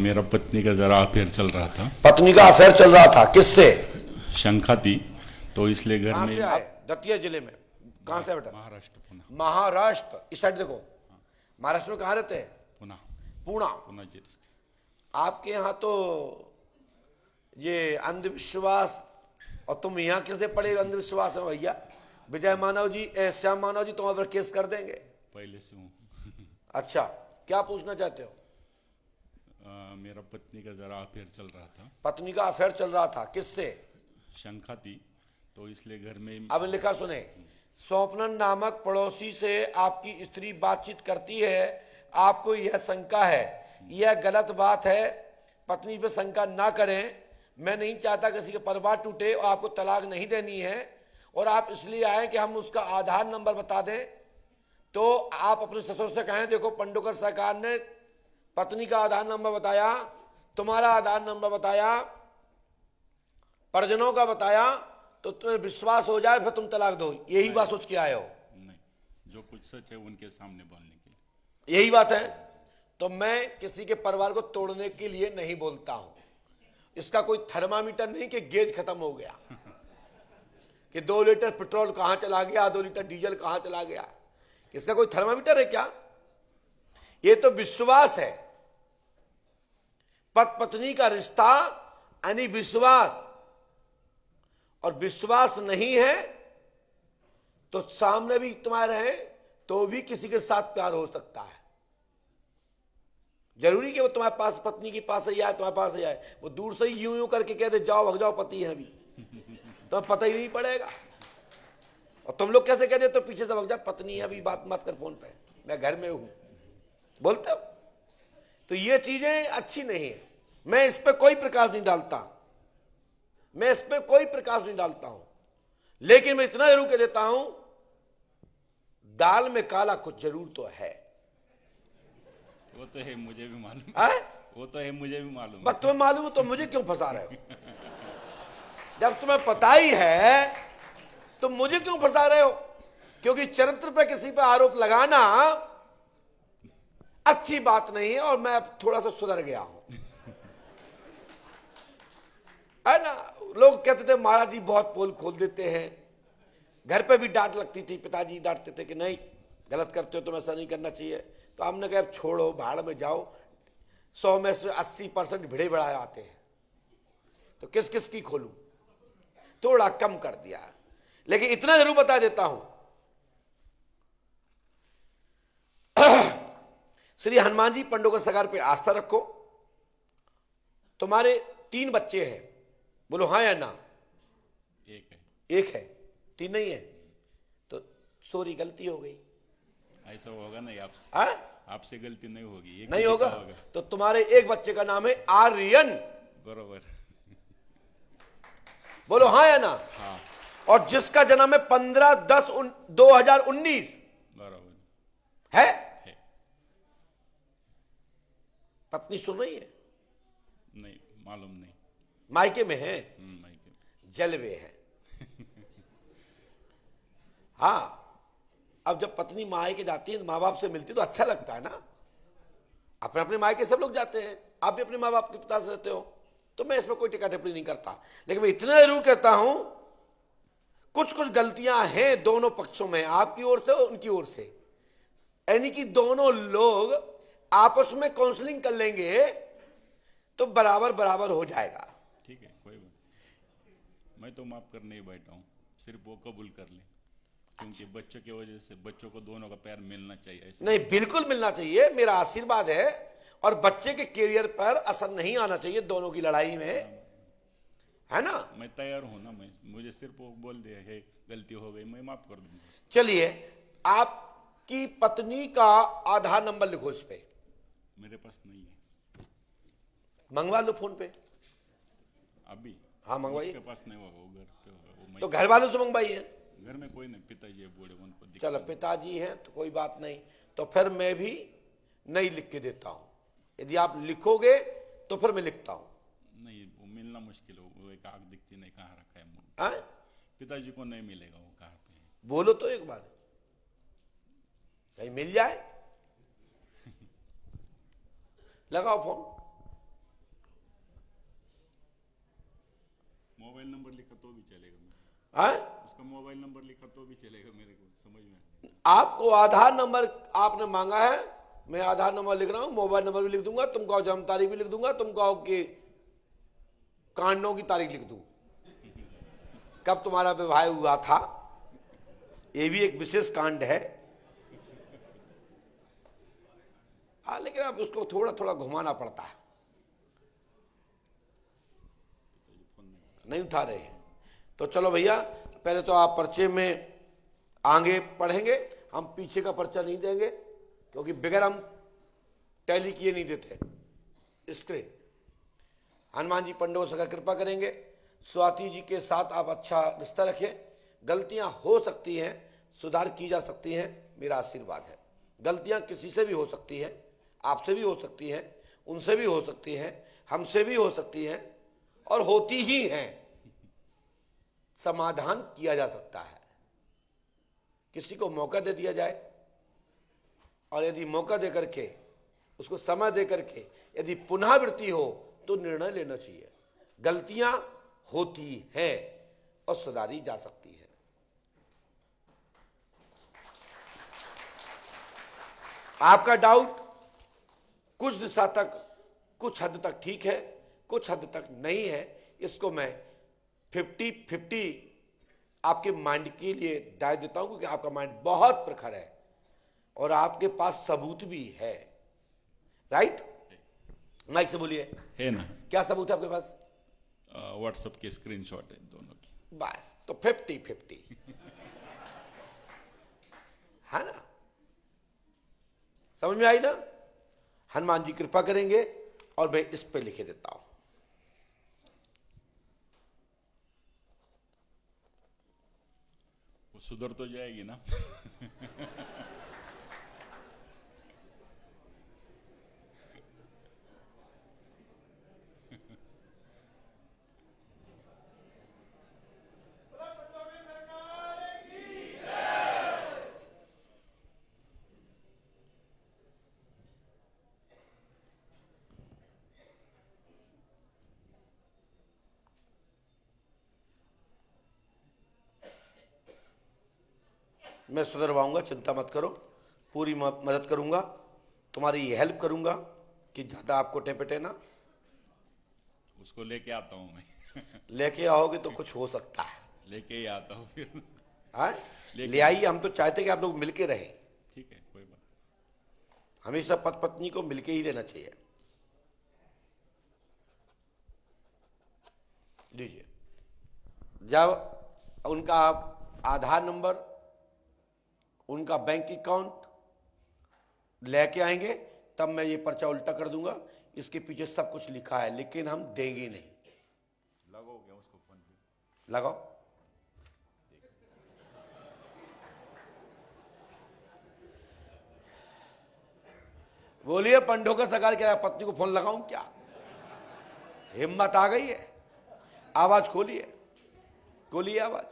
मेरा पत्नी का जरा अफेयर चल रहा था। पत्नी का अफेयर चल रहा था, किससे? शंका थी तो इसलिए घर कहां में। से आए? दतिया जिले में। कहां से बेटा? महाराष्ट्र, पुणे। महाराष्ट्र, इस साइड देखो। महाराष्ट्र में कहां रहते हैं? पुणे। पुणे। पुणे जिले। आपके यहाँ तो ये अंधविश्वास, और तुम यहाँ कैसे पड़े अंधविश्वास में भैया? विजय मानव जी, श्याम मानव जी तुम्हारे पर केस कर देंगे पहले से हूँ। अच्छा, क्या पूछना चाहते हो? मेरा पत्नी का जरा अफेयर चल रहा था। पत्नी का अफेयर चल रहा था, किससे? शंका थी तो इसलिए घर में। अब लिखा सुने, स्वप्नन नामक पड़ोसी से आपकी स्त्री बातचीत करती है, आपको यह शंका है, यह गलत बात है। पत्नी पे शंका ना करें। मैं नहीं चाहता किसी के परिवार टूटे, और आपको तलाक नहीं देनी है, और आप इसलिए आए कि हम उसका आधार नंबर बता दें। तो आप अपने ससुर से कहें, देखो पंडुका सरकार ने पत्नी का आधार नंबर बताया, तुम्हारा आधार नंबर बताया, परिजनों का बताया, तो तुम्हें विश्वास हो जाए, फिर तुम तलाक दो। यही बात सोच के आए हो? नहीं, जो कुछ सच है उनके सामने बोलने के लिए। यही बात है। तो मैं किसी के परिवार को तोड़ने के लिए नहीं बोलता हूं। इसका कोई थर्मामीटर नहीं कि गेज खत्म हो गया, कि 2 लीटर पेट्रोल कहां चला गया, 2 लीटर डीजल कहां चला गया। इसका कोई थर्मामीटर है क्या? ये तो विश्वास है। पति पत्नी का रिश्ता यानी विश्वास, और विश्वास नहीं है तो सामने भी तुम्हारे रहे तो भी किसी के साथ प्यार हो सकता है। जरूरी कि वो तुम्हारे पास, पत्नी के पास ही आए, तुम्हारे पास ही आए। वो दूर से ही यूं यूं करके कह दे, जाओ भग जाओ, पति है अभी, तो पता ही नहीं पड़ेगा। और तुम लोग कैसे कह दे तो पीछे से भग जा, पत्नी है अभी, बात मत कर फोन पे, मैं घर में हूं, बोलते हो। तो ये चीजें अच्छी नहीं है। मैं इस पे कोई प्रकाश नहीं डालता, मैं इस पे कोई प्रकाश नहीं डालता हूं। लेकिन मैं इतना जरूर कह देता हूं, दाल में काला कुछ जरूर तो है। वो तो है, मुझे भी मालूम है? वो तो है, मुझे भी मालूम। बस तुम्हें मालूम है तो मुझे क्यों फंसा रहे हो? जब तुम्हें पता ही है तो मुझे क्यों फंसा रहे हो? क्योंकि चरित्र पर किसी पर आरोप लगाना अच्छी बात नहीं है, और मैं अब थोड़ा सा सुधर गया हूं, है ना। लोग कहते थे महाराज जी बहुत पोल खोल देते हैं। घर पे भी डांट लगती थी, पिताजी डांटते थे कि नहीं गलत करते हो, तुम ऐसा नहीं करना चाहिए। तो हमने कहा छोड़ो, भाड़ में जाओ। 100 में से 80% भिड़े बढ़ाए आते हैं, तो किस किस की खोलूं? थोड़ा कम कर दिया। लेकिन इतना जरूर बता देता हूं, श्री हनुमान जी पंडों सरकार पे आस्था रखो। तुम्हारे 3 बच्चे हैं, बोलो हाँ या ना? एक है। एक है, 3 नहीं है। तो सॉरी, गलती हो गई। ऐसा होगा नहीं आपसे। आपसे गलती नहीं होगी, एक नहीं होगा। तो तुम्हारे एक बच्चे का नाम है आर्यन, बरोबर। बोलो हाँ या ना? हाँ। और जिसका जन्म है 15/10/2019, बरोबर है? है। पत्नी सुन रही है? नहीं, मालूम नहीं। मायके में है? मायके में। जलवे है। हाँ, अब जब पत्नी मायके जाती है, माँ बाप से मिलती तो अच्छा लगता है ना। अपने अपने मायके सब लोग जाते हैं, आप भी अपने माँ बाप के पिता से रहते हो, तो मैं इसमें कोई टिक्का टिप्पणी नहीं करता। लेकिन मैं इतना जरूर कहता हूं, कुछ कुछ गलतियां हैं दोनों पक्षों में, आपकी ओर से और उनकी ओर से। यानी कि दोनों लोग आपस में काउंसलिंग कर लेंगे तो बराबर बराबर हो जाएगा। ठीक है, कोई बात। मैं तो माफ करने ही बैठा हूँ, सिर्फ वो कबूल कर ले, क्योंकि बच्चों की वजह से बच्चों को दोनों का प्यार मिलना चाहिए। ऐसे नहीं, बिल्कुल मिलना चाहिए, मेरा आशीर्वाद है। और बच्चे के कैरियर पर असर नहीं आना चाहिए दोनों की लड़ाई में, है ना। मैं तैयार हूं ना। मुझे सिर्फ वो बोल दिया है गलती हो गई, मैं माफ कर दूंगा। चलिए, आपकी पत्नी का आधार नंबर लिखो इस पे। मेरे पास नहीं है। मंगवा लो फोन पे। अभी? हाँ, मंगवाइए। उसके पास नहीं होगा, वो घर पे होगा। वो तो घर वालों से मंगवाइए। घर में कोई नहीं, पिताजी है बूढ़े, उनको दिक्कत। चलो, पिताजी हैं तो कोई बात नहीं। तो फिर मैं भी नहीं लिख के देता हूं। यदि आप लिखोगे तो फिर मैं लिखता हूं। नहीं, वो मिलना मुश्किल हो। वो एक आंख दिखती नहीं, कहाँ रखा है हाँ? पिताजी को नहीं मिलेगा, वो कहाँ पे है। बोलो तो एक बार, कहीं मिल जाए। लगाओ फोन। मोबाइल नंबर लिखा तो भी चलेगा, हाँ? उसका मोबाइल नंबर लिखा तो भी चलेगा, मेरे को समझ में नहीं। आपको आधार नंबर आपने मांगा है, मैं आधार नंबर लिख रहा हूं, मोबाइल नंबर भी लिख दूंगा, तुम कहो जन्म तारीख भी लिख दूंगा, तुम कहो कि कांडों की तारीख लिख दूं, कब तुम्हारा विवाह हुआ था, ये भी एक विशेष कांड है। हाँ, लेकिन अब उसको थोड़ा थोड़ा घुमाना पड़ता है, नहीं उठा रहे हैं। तो चलो भैया, पहले तो आप पर्चे में आगे पढ़ेंगे, हम पीछे का पर्चा नहीं देंगे, क्योंकि बगैर हम टैली किए नहीं देते स्क्रीन। हनुमान जी पंडों से कृपा करेंगे, स्वाति जी के साथ आप अच्छा रिश्ता रखें, गलतियां हो सकती हैं, सुधार की जा सकती हैं, मेरा आशीर्वाद है। गलतियां किसी से भी हो सकती हैं, आपसे भी हो सकती हैं, उनसे भी हो सकती हैं, हमसे भी हो सकती हैं, और होती ही हैं। समाधान किया जा सकता है, किसी को मौका दे दिया जाए, और यदि मौका दे करके, उसको समय दे करके यदि पुनरावृत्ति हो तो निर्णय लेना चाहिए। गलतियां होती हैं और सुधारी जा सकती है। आपका डाउट कुछ दिशा तक, कुछ हद तक ठीक है, कुछ हद तक नहीं है, इसको मैं 50-50 आपके माइंड के लिए दाय देता हूं, क्योंकि आपका माइंड बहुत प्रखर है और आपके पास सबूत भी है। राइट? माइक से बोलिए, है ना? क्या सबूत है आपके पास? व्हाट्सएप के स्क्रीनशॉट है दोनों की। बस, तो 50-50 है ना? समझ में आई ना? हनुमान जी कृपा करेंगे, और मैं इस पे लिखे देता हूं। वो सुधर तो जाएगी ना? मैं सुधरवाऊंगा, चिंता मत करो, पूरी मदद करूंगा, तुम्हारी हेल्प करूंगा कि ज्यादा आपको टेपटे ना। उसको लेके आता हूं मैं। लेके आओगे तो कुछ हो सकता है। लेके ही आता हूं फिर। हाँ, ले आइए, हम तो चाहते कि आप लोग मिलके रहें। ठीक है, कोई बात। हमेशा पति पत्नी को मिलके ही रहना चाहिए। लीजिए, जब उनका आधार नंबर, उनका बैंक अकाउंट लेके आएंगे, तब मैं ये पर्चा उल्टा कर दूंगा। इसके पीछे सब कुछ लिखा है, लेकिन हम देंगे नहीं। लगोगे उसको फोन पे? लगाओ। बोलिए, पंडों का सरकार क्या पत्नी को फोन लगाऊं क्या? हिम्मत आ गई है? आवाज खोलिए, खोलिए आवाज,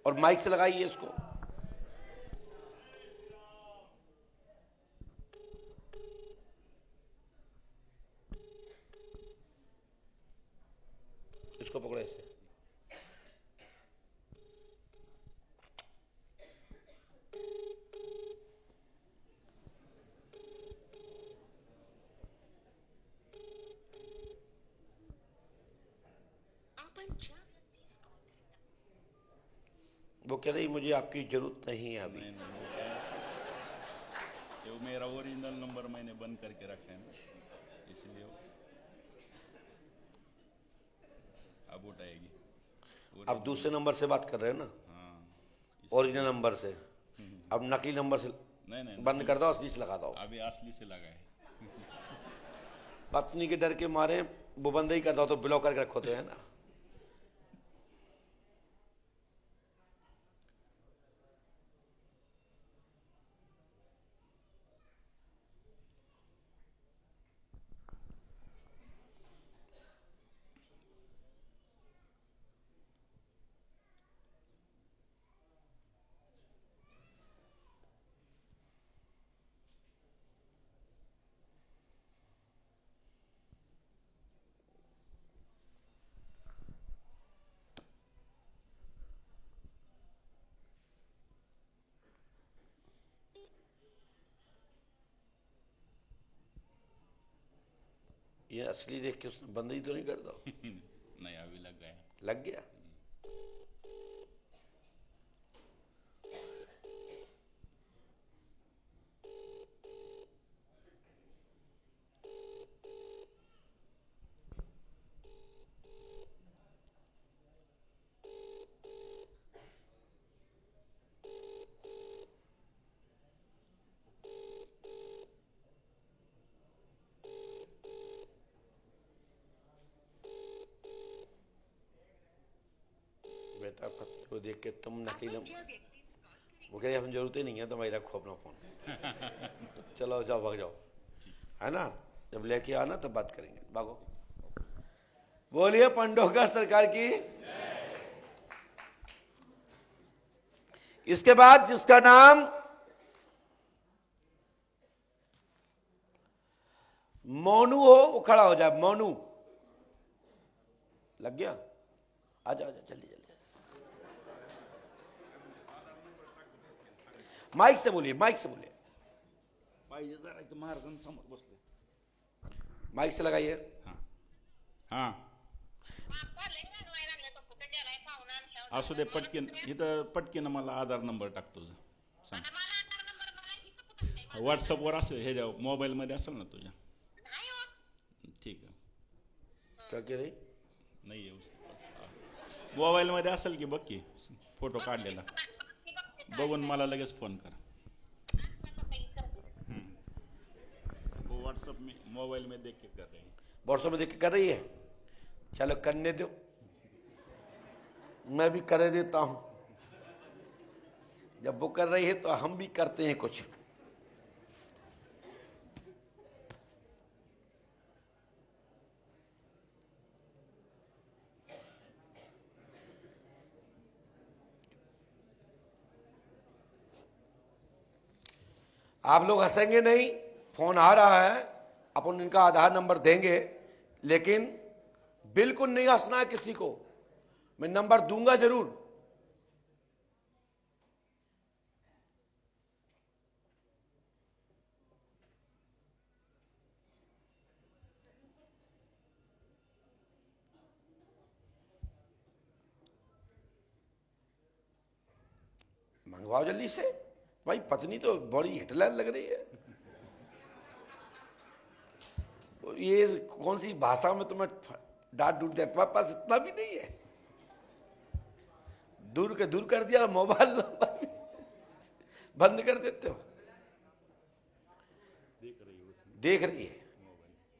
और माइक से लगाइए इसको। इसको पकड़ो ऐसे। वो कह रही मुझे आपकी जरूरत नहीं है अभी। वो मेरा ओरिजिनल नंबर मैंने बंद करके रखा है ना, इसलिए अब उठाएगी। अब दूसरे नंबर से बात कर रहे हो ना? हाँ, ओरिजिनल नंबर से। अब नकली नंबर से नहीं नहीं, बंद कर दो, असली से लगा दो। अभी असली से लगा है। पत्नी के डर के मारे वो बंद ही कर दो, तो ब्लॉक करके रखो तो, है ना? ये असली देख के उसने बंद ही तो नहीं कर दो। नहीं अभी लग गया। लग गया। बेटा पत्नी को देख के तुम नकीलम, वो कह रही हम जरूरत ही नहीं है तुम्हारी, रखो अपना फोन, चलो जाओ भाग जाओ, है ना, जब लेके आना तब बात करेंगे, भागो। बोलिए पंडोगा सरकार की। इसके बाद जिसका नाम मोनू हो वो खड़ा हो जाए। मोनू लग गया, आजा आजा जल्दी जल्दी। माइक से बोलिए, माइक से बोलिए, माइक से लगाइए। हां असू दे, पटकीन इथं पटकीन मला आधार नंबर टाक तुझा, सांग व्हॉट्सअपवर असेल, हे जाऊ मोबाईल मध्ये असेल ना तुझ्या, ठीक आहे। क्या कह रही? नाही आहे मोबाईल मध्ये असेल की बघ की फोटो काढलेला, बघून मला लगेच फोन कर। वो व्हाट्सएप में मोबाइल में देख के कर रहे हैं। व्हाट्सएप में देख के कर रही है, चलो करने दो, मैं भी कर देता हूं। जब वो कर रही है तो हम भी करते हैं कुछ। आप लोग हंसेंगे नहीं, फोन आ रहा है, अपन इनका आधार नंबर देंगे, लेकिन बिल्कुल नहीं हंसना है किसी को, मैं नंबर दूंगा जरूर। मंगवाओ जल्दी से भाई, पत्नी तो बड़ी हिटलर लग रही है। तो ये कौन सी भाषा में तुम्हें डांट डूट दिया, तुम्हारे पास इतना भी नहीं है, दूर के दूर कर दिया, मोबाइल नंबर बंद कर देते हो। देख रही है,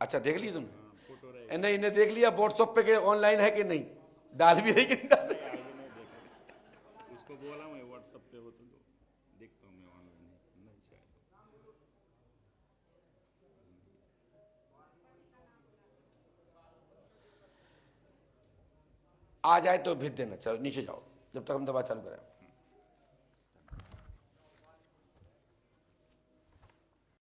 अच्छा देख ली तुमने? नहीं, इन्हें देख लिया व्हाट्सएप पे के ऑनलाइन है कि नहीं, डाल भी रही कि नहीं डाल रही? उसको बोला मैं व्हाट्सएप पे हो तो देखता हूँ मैं ऑनलाइन नहीं शायद। आ जाए तो भेज देना, चलो नीचे जाओ जब तक हम दवा चालू करें।